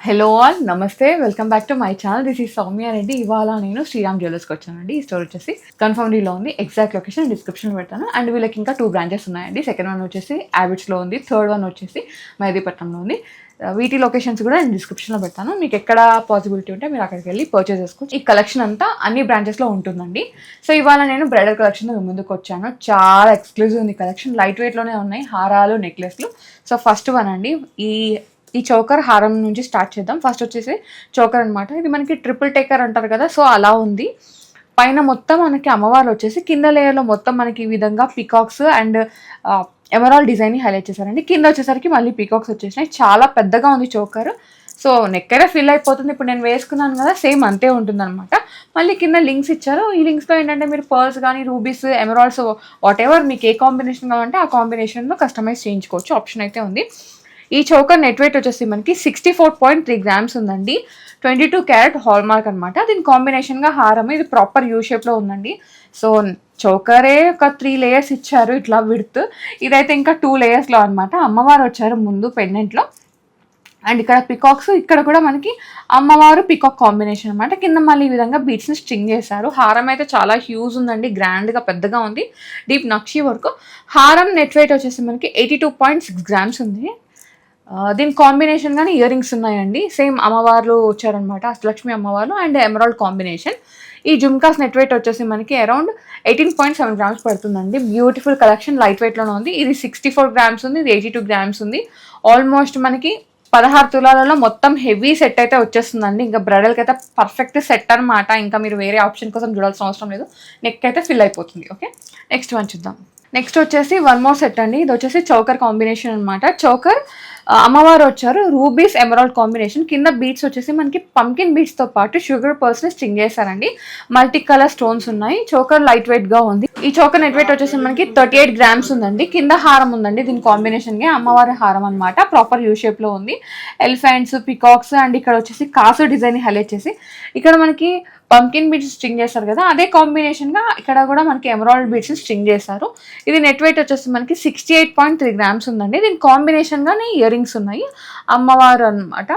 Hello all నమస్తే, welcome back to my channel. This is Soumya Reddy. ఇవాళ నేను శ్రీరామ్ జ్యువెలర్స్కి వచ్చానండి. ఈ స్టోర్ వచ్చేసి కన్ఫర్మ్లీలో ఉంది. ఎగ్జాక్ట్ లొకేషన్ డిస్క్రిప్షన్లో పెడతాను. అండ్ వీళ్ళకి ఇంకా 2 బ్రాంచెస్ ఉన్నాయండి. సెకండ్ వన్ వచ్చేసి యాబిట్స్లో ఉంది, థర్డ్ వన్ వచ్చేసి మెహదీపట్నంలో ఉంది. వీటి లొకేషన్స్ కూడా నేను డిస్క్రిప్షన్లో పెడతాను. మీకు ఎక్కడ పాసిబిలిటీ ఉంటే మీరు అక్కడికి వెళ్ళి పర్చేస్ చేసుకోవచ్చు. ఈ కలెక్షన్ అంతా అన్ని బ్రాంచెస్లో ఉంటుందండి. సో ఇవాళ నేను బ్రైడల్ కలెక్షన్ ముందుకు వచ్చాను. చాలా ఎక్స్క్లూజివ్ ఉంది కలెక్షన్. లైట్ వెయిట్లోనే ఉన్నాయి హారాలు, నెక్లెస్లు. సో ఫస్ట్ వన్ అండి, ఈ చోకర్ హారం నుంచి స్టార్ట్ చేద్దాం. ఫస్ట్ వచ్చేసి చోకర్ అనమాట. ఇది మనకి ట్రిపుల్ టేకర్ అంటారు కదా, సో అలా ఉంది. పైన మొత్తం మనకి అమ్మవారు వచ్చేసి, కింద లేయర్లో మొత్తం మనకి ఈ విధంగా peacocks and emerald design highlight చేశారండి. కింద వచ్చేసరికి మళ్ళీ పికాక్స్ వచ్చేసినాయి. చాలా పెద్దగా ఉంది చోకర్. సో నెక్ అయితే ఫిల్ అయిపోతుంది. ఇప్పుడు నేను వేసుకున్నాను కదా, సేమ్ అంతే ఉంటుంది అనమాట. మళ్ళీ కింద లింక్స్ ఇచ్చారు. ఈ లింక్స్లో ఏంటంటే మీరు పర్ల్స్ కానీ, రూబీస్, ఎమరాల్డ్స్, వాట్ ఎవర్ మీకు ఏ కాంబినేషన్ కావాలంటే ఆ కాంబినేషన్లో కస్టమైజ్ చేయించుకోవచ్చు. ఆప్షన్ అయితే ఉంది. ఈ చోకర్ నెట్ వెయిట్ వచ్చేసి మనకి 64.3 గ్రామ్స్ ఉందండి. 22 క్యారెట్ హాల్ మార్క్ అనమాట. దీని కాంబినేషన్గా హారం, ఇది ప్రాపర్ యూ షేప్లో ఉందండి. సో చోకరే ఒక 3 లేయర్స్ ఇచ్చారు ఇట్లా విడ్త్. ఇదైతే ఇంకా 2 లేయర్స్లో అనమాట. అమ్మవారు వచ్చారు ముందు పెండెంట్లో. అండ్ ఇక్కడ పికాక్స్, ఇక్కడ కూడా మనకి అమ్మవారు పికాక్ కాంబినేషన్ అనమాట. కింద మళ్ళీ ఈ విధంగా బీట్స్ని స్ట్రింగ్ చేశారు. హారం అయితే చాలా హ్యూజ్ ఉందండి, గ్రాండ్గా పెద్దగా ఉంది. డీప్ నక్షి వరకు. హారం నెట్ వెయిట్ వచ్చేసి మనకి 82.6 గ్రామ్స్ ఉంది. దీని కాంబినేషన్ కానీ ఇయర్ రింగ్స్ ఉన్నాయండి. సేమ్ అమ్మవార్లు వచ్చారనమాట, అష్టలక్ష్మి అమ్మవార్లు అండ్ ఎమరాల్డ్ కాంబినేషన్. ఈ జుమ్కాస్ నెట్ వెయిట్ వచ్చేసి మనకి అరౌండ్ 18.7 గ్రామ్స్ పడుతుందండి. బ్యూటిఫుల్ కలెక్షన్, లైట్ వెయిట్లోనే ఉంది. ఇది 64 గ్రామ్స్ ఉంది, ఇది 82 గ్రామ్స్ ఉంది. ఆల్మోస్ట్ మనకి 16 తులాలలో మొత్తం హెవీ సెట్ అయితే వచ్చేస్తుందండి. ఇంకా బ్రైడల్కి అయితే పర్ఫెక్ట్ సెట్ అనమాట. ఇంకా మీరు వేరే ఆప్షన్ కోసం చూడాల్సిన అవసరం లేదు. నెక్ అయితే ఫిల్ అయిపోతుంది. ఓకే, నెక్స్ట్ వన్ చూద్దాం. నెక్స్ట్ వచ్చేసి వన్ మోర్ సెట్ అండి. ఇది వచ్చేసి చౌకర్ కాంబినేషన్ అనమాట. చౌకర్ అమ్మవారు వచ్చారు, రూబీస్ ఎమరాల్డ్ కాంబినేషన్. కింద బీట్స్ వచ్చేసి మనకి పంకిన్ బీట్స్తో పాటు షుగర్ పర్ల్స్ని స్ట్రింగ్ చేశారండి. మల్టీ కలర్ స్టోన్స్ ఉన్నాయి. చోకర్ లైట్ వెయిట్గా ఉంది. ఈ చోకర్ నెట్ వెయిట్ వచ్చేసి మనకి 38 గ్రామ్స్ ఉందండి. కింద హారం ఉందండి, దీని కాంబినేషన్గా అమ్మవారి హారం అనమాట. ప్రాపర్ యూ షేప్లో ఉంది. ఎలిఫెంట్స్, పికాక్స్ అండ్ ఇక్కడ వచ్చేసి కాసు డిజైన్ హైలైట్ చేసి ఇక్కడ మనకి పంకిన్ బీడ్స్ స్ట్రింగ్ చేస్తారు కదా, అదే కాంబినేషన్గా ఇక్కడ కూడా మనకి ఎమరాల్డ్ బీడ్స్ స్ట్రింగ్ చేశారు. ఇది నెట్ వెయిట్ వచ్చేసి మనకి 68.3 గ్రామ్స్ ఉందండి. దీని కాంబినేషన్గానే ఇయర్ రింగ్స్ ఉన్నాయి. అమ్మవారు అనమాట.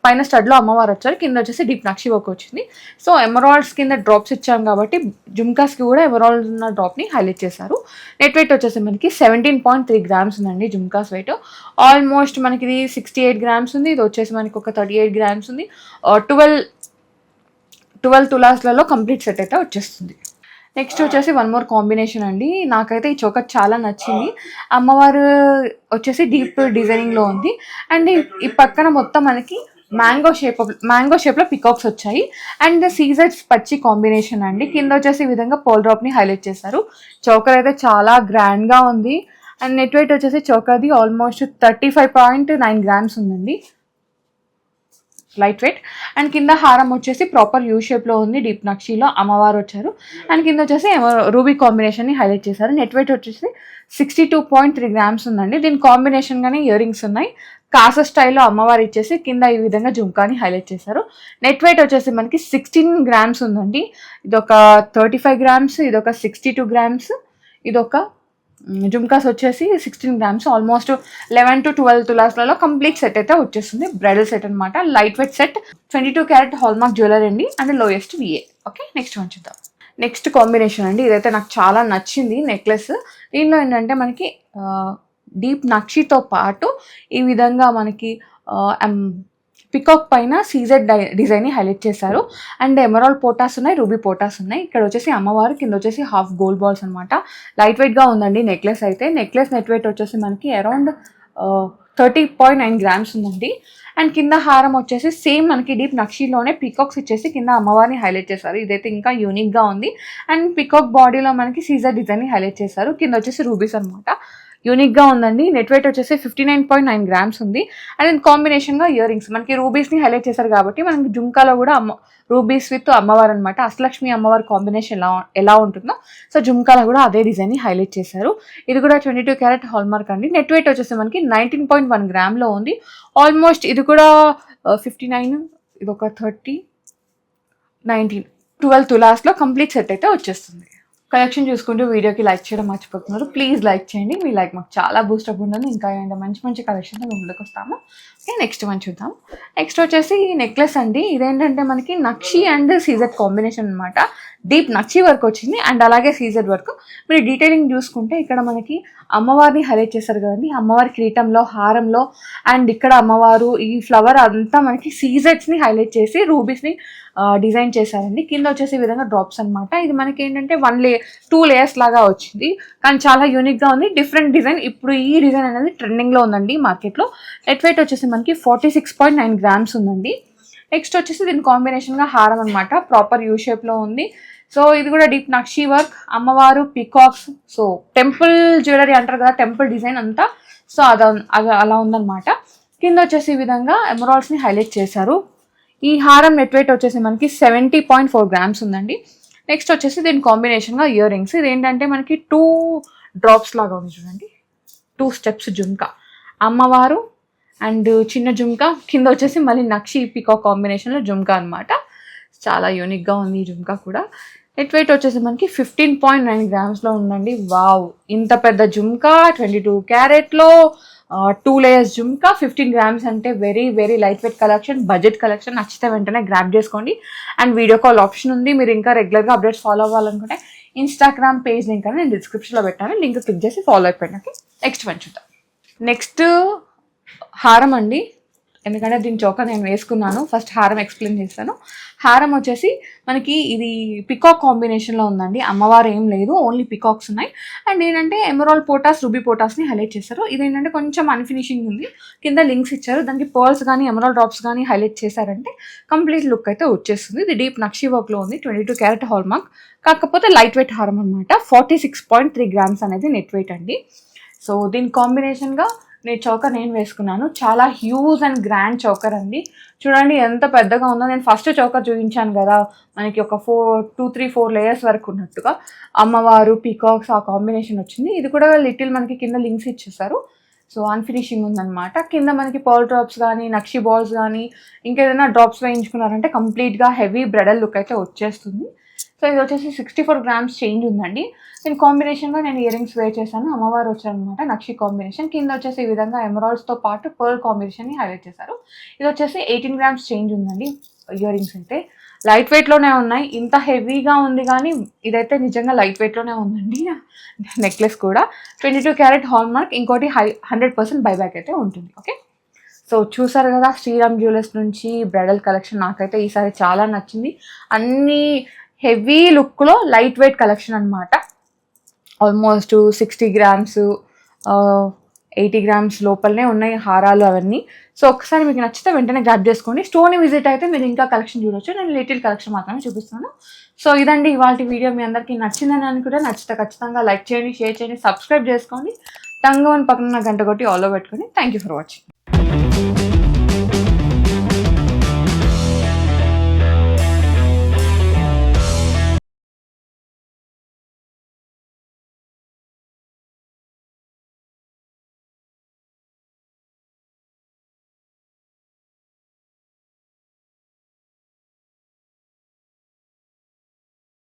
పైన స్టడ్లో అమ్మవారు వచ్చారు, కింద వచ్చేసి డీప్ నక్షి వర్క్ వచ్చింది. సో ఎమరాల్డ్స్ కింద డ్రాప్స్ ఇచ్చాం కాబట్టి జుమ్కాస్కి కూడా ఎమరాల్డ్ ఉన్న డ్రాప్ని హైలైట్ చేశారు. నెట్ వెయిట్ వచ్చేసి మనకి 17.3 గ్రామ్స్ ఉందండి జుమ్కాస్ వెయిట్. ఆల్మోస్ట్ మనకి ఇది 68 గ్రామ్స్ ఉంది. ఇది వచ్చేసి మనకి ఒక 38 గ్రామ్స్ ఉంది. 12 తులాస్లలో కంప్లీట్ సెట్ అయితే వచ్చేస్తుంది. నెక్స్ట్ వచ్చేసి వన్ మోర్ కాంబినేషన్ అండి. నాకైతే ఈ చోకర్ చాలా నచ్చింది. అమ్మవారు వచ్చేసి డీప్ డిజైనింగ్లో ఉంది. అండ్ ఈ పక్కన మొత్తం మనకి మ్యాంగో షేప్లో పికాక్స్ వచ్చాయి. అండ్ సీజర్స్ పచ్చి కాంబినేషన్ అండి. కింద వచ్చేసి ఈ విధంగా పోల్ డ్రాప్ని హైలైట్ చేశారు. చోకర్ అయితే చాలా గ్రాండ్గా ఉంది. అండ్ నెట్ వెయిట్ వచ్చేసి చోకర్ది ఆల్మోస్ట్ 35.9 గ్రామ్స్ ఉందండి, లైట్ వెయిట్. అండ్ కింద హారం వచ్చేసి ప్రాపర్ యూ షేప్లో ఉంది. డీప్ నక్షిలో అమ్మవారు వచ్చారు. అండ్ కింద వచ్చేసి రూబీ కాంబినేషన్ని హైలైట్ చేశారు. నెట్ వెయిట్ వచ్చేసి 62.3 గ్రామ్స్ ఉందండి. దీని కాంబినేషన్గానే ఇయర్ రింగ్స్ ఉన్నాయి. కాస స్టైల్లో అమ్మవారు ఇచ్చేసి కింద ఈ విధంగా జుమ్కాని హైలైట్ చేశారు. నెట్ వెయిట్ వచ్చేసి మనకి 16 గ్రామ్స్ ఉందండి. ఇదొక 35 గ్రామ్స్, ఇదొక 62 గ్రామ్స్, ఇదొక జుమ్కాస్ వచ్చేసి 16 గ్రామ్స్. ఆల్మోస్ట్ 11 to 12 తులాస్లలో కంప్లీట్ సెట్ అయితే వచ్చేస్తుంది. బ్రైడల్ సెట్ అనమాట. Light weight set, 22 carat hallmark jewellery అండి. And lowest VA. Okay, next one చూద్దాం. నెక్స్ట్ కాంబినేషన్ అండి. ఇదైతే నాకు చాలా నచ్చింది నెక్లెస్. దీనిలో ఏంటంటే మనకి డీప్ నక్షితో పాటు ఈ విధంగా మనకి పికాక్ పైన సీజెడ్ డిజైన్ని హైలైట్ చేశారు. అండ్ ఎమరాల్డ్ పోటాస్ ఉన్నాయి, రూబీ పోటాస్ ఉన్నాయి. ఇక్కడ వచ్చేసి అమ్మవారు, కింద వచ్చేసి హాఫ్ గోల్డ్ బాల్స్ అనమాట. లైట్ వెయిట్గా ఉందండి నెక్లెస్ అయితే. నెక్లెస్ నెట్ వెయిట్ వచ్చేసి మనకి అరౌండ్ 30.9 గ్రామ్స్ ఉందండి. అండ్ కింద హారం వచ్చేసి సేమ్ మనకి డీప్ నక్షిలోనే పికాక్స్ ఇచ్చేసి కింద అమ్మవారిని హైలైట్ చేశారు. ఇదైతే ఇంకా యూనిక్గా ఉంది. అండ్ పికాక్ బాడీలో మనకి సీజర్ డిజైన్ని హైలైట్ చేశారు. కింద వచ్చేసి రూబీస్ అనమాట. యూనిక్గా ఉందండి. నెట్ వెయిట్ వచ్చేసి 59.9 గ్రామ్స్ ఉంది. అండ్ కాంబినేషన్గా ఇయర్ రింగ్స్ మనకి రూబీస్ని హైలైట్ చేశారు కాబట్టి మనకి జుమ్కాలో కూడా రూబీస్ విత్ అమ్మవారు అనమాట. అష్టలక్ష్మి అమ్మవారి కాంబినేషన్ ఎలా ఉంటుందో సో జుమ్కాలో కూడా అదే డిజైన్ని హైలైట్ చేశారు. ఇది కూడా 22 క్యారెట్ హాల్ మార్క్ అండి. నెట్ వెయిట్ వచ్చేసి మనకి 19.1 గ్రామ్లో ఉంది. ఆల్మోస్ట్ ఇది కూడా 59, ఇది ఒక 30, 19, 12 తులాస్లో కంప్లీట్ సెట్ అయితే వచ్చేస్తుంది. కలెక్షన్ చూసుకుంటూ వీడియోకి లైక్ చేయడం మర్చిపోతున్నారు. ప్లీజ్ లైక్ చేయండి. మీ లైక్ మాకు చాలా బూస్టప్ ఉంటుంది. ఇంకా ఏంటంటే మంచి మంచి కలెక్షన్ ముందుకు వస్తాము. ఓకే, నెక్స్ట్ వన్ చూద్దాం. నెక్స్ట్ వచ్చేసి నెక్లెస్ అండి. ఇదేంటంటే మనకి నక్షి అండ్ సీజెడ్ కాంబినేషన్ అనమాట. డీప్ నక్షి వర్క్ వచ్చింది అండ్ అలాగే సీజెడ్ వర్క్. మీరు డీటెయిలింగ్ చూసుకుంటే ఇక్కడ మనకి అమ్మవారిని హైలైట్ చేశారు కదండి. అమ్మవారి కిరీటంలో, హారంలో అండ్ ఇక్కడ అమ్మవారు ఈ ఫ్లవర్ అంతా మనకి సీజెడ్స్ని హైలైట్ చేసి రూబీస్ని డిజైన్ చేశారండి. కింద వచ్చేసి ఈ విధంగా డ్రాప్స్ అనమాట. ఇది మనకి ఏంటంటే 2 లేయర్స్ లాగా వచ్చింది కానీ చాలా యూనిక్గా ఉంది. Different design. ఇప్పుడు ఈ డిజైన్ అనేది ట్రెండింగ్లో ఉందండి మార్కెట్లో. నెట్ వెయిట్ వచ్చేసి మనకి 46.9 గ్రామ్స్ ఉందండి. నెక్స్ట్ వచ్చేసి దీని కాంబినేషన్గా హారం అనమాట. ప్రాపర్ యూ షేప్లో ఉంది. సో ఇది కూడా డీప్ నక్షి వర్క్, అమ్మవారు, పికాక్స్. సో టెంపుల్ జ్యువెలరీ అంటారు కదా, టెంపుల్ డిజైన్ అంతా. సో అది అలా ఉందన్నమాట. కింద వచ్చేసి ఈ విధంగా ఎమరాల్డ్స్ని హైలైట్ చేశారు. ఈ హారం నెట్ వెయిట్ వచ్చేసి మనకి 70.4 గ్రామ్స్ ఉందండి. నెక్స్ట్ వచ్చేసి దీని కాంబినేషన్గా ఇయర్ రింగ్స్. ఇది ఏంటంటే మనకి 2 డ్రాప్స్ లాగా ఉంది చూడండి. 2 స్టెప్స్ జుమ్కా, అమ్మవారు అండ్ చిన్న జుమ్కా, కింద వచ్చేసి మళ్ళీ నక్షి పికాక్ కాంబినేషన్లో జుమ్కా అనమాట. చాలా యూనిక్గా ఉంది ఈ జుమ్కా కూడా. నెట్ వెయిట్ వచ్చేసి మనకి 15.9 గ్రామ్స్లో ఉందండి. వావ్, ఇంత పెద్ద జుమ్కా 22 క్యారెట్లో 2 లేయర్స్ జుమ్కా 15 గ్రామ్స్ అంటే very very light weight collection, budget collection. నచ్చితే వెంటనే గ్రాప్ చేసుకోండి. అండ్ వీడియో కాల్ ఆప్షన్ ఉంది. మీరు ఇంకా రెగ్యులర్గా అప్డేట్స్ ఫాలో అవ్వాలనుకుంటే ఇన్స్టాగ్రామ్ పేజ్ లింక్ అని నేను డిస్క్రిప్షన్లో పెట్టాను. లింక్ క్లిక్ చేసి ఫాలో అయిపోయింది. ఓకే, నెక్స్ట్ వన్ చూద్దాం. నెక్స్ట్ హారం అండి. ఎందుకంటే దీని చౌక నేను వేసుకున్నాను. ఫస్ట్ హారం ఎక్స్ప్లెయిన్ చేస్తాను. హారం వచ్చేసి మనకి ఇది పికాక్ కాంబినేషన్లో ఉందండి. అమ్మవారు ఏం లేదు, ఓన్లీ పికాక్స్ ఉన్నాయి. అండ్ ఏంటంటే ఎమరాల్డ్ పోటాస్, రూబీ పోటాస్ని హైలైట్ చేశారు. ఇదేంటంటే కొంచెం అన్ఫినిషింగ్ ఉంది. కింద లింక్స్ ఇచ్చారు. దానికి పర్ల్స్ కానీ ఎమరాల్డ్ డ్రాప్స్ కానీ హైలైట్ చేశారంటే కంప్లీట్ లుక్ అయితే వచ్చేస్తుంది. ఇది డీప్ నక్షి వర్క్లో ఉంది. 22 క్యారెట్ హాల్ మార్క్. కాకపోతే లైట్ వెయిట్ హారం అనమాట. 46.3 గ్రామ్స్ అనేది నెట్ వెయిట్ అండి. సో దీని కాంబినేషన్గా చౌకర్ నేను వేసుకున్నాను. చాలా హ్యూజ్ అండ్ గ్రాండ్ చౌకర్ అండి. చూడండి ఎంత పెద్దగా ఉందో. నేను ఫస్ట్ చౌకర్ చూపించాను కదా, మనకి ఒక 2-3-4 లేయర్స్ వరకు ఉన్నట్టుగా అమ్మవారు, పీకాక్స్ ఆ కాంబినేషన్ వచ్చింది. ఇది కూడా లిటిల్ మనకి కింద లింక్స్ ఇచ్చేసారు. సో అన్ఫినిషింగ్ ఉందన్నమాట. కింద మనకి పర్ల్ డ్రాప్స్ కానీ, నక్షి బాల్స్ కానీ ఇంకేదైనా డ్రాప్స్ వేయించుకున్నారంటే కంప్లీట్గా హెవీ బ్రైడల్ లుక్ అయితే వచ్చేస్తుంది. సో ఇది వచ్చేసి 64 గ్రామ్స్ చేంజ్ ఉందండి. దీని కాంబినేషన్గా నేను ఇయర్ రింగ్స్ వేర్ చేశాను. అమ్మవారు వచ్చారనమాట, నక్షి కాంబినేషన్. కింద వచ్చేసి ఈ విధంగా ఎమరాల్డ్స్తో పాటు పర్ల్ కాంబినేషన్ని హైలైట్ చేశారు. ఇది వచ్చేసి 18 గ్రామ్స్ చేంజ్ ఉందండి. ఇయర్ రింగ్స్ అయితే లైట్ వెయిట్లోనే ఉన్నాయి. ఇంత హెవీగా ఉంది కానీ ఇదైతే నిజంగా లైట్ వెయిట్లోనే ఉందండి. నెక్లెస్ కూడా 22 క్యారెట్ హాల్ మార్క్. ఇంకోటి 100% బైబ్యాక్ అయితే ఉంటుంది. ఓకే, సో చూసారు కదా, శ్రీరామ్ జ్యువెలర్స్ నుంచి బ్రైడల్ కలెక్షన్ నాకైతే ఈసారి చాలా నచ్చింది. అన్నీ హెవీ లుక్లో లైట్ వెయిట్ కలెక్షన్ అనమాట. ఆల్మోస్ట్ 60 గ్రామ్స్ 80 గ్రామ్స్ లోపలనే ఉన్నాయి హారాలు అవన్నీ. సో ఒకసారి మీకు నచ్చితే వెంటనే గ్రాప్ చేసుకోండి. స్టోర్ని విజిట్ అయితే మీరు ఇంకా కలెక్షన్ చూడొచ్చు. నేను లిటిల్ కలెక్షన్ మాత్రమే చూపిస్తాను. సో ఇదండి ఇవాళ వీడియో. మీ అందరికీ నచ్చిందని అనుకుంటే నచ్చితే ఖచ్చితంగా లైక్ చేయండి, షేర్ చేయండి, సబ్స్క్రైబ్ చేసుకోండి. టంగ్ అని పక్కన గంట కొట్టి ఆల్లో పెట్టుకోండి. Thank you for watching.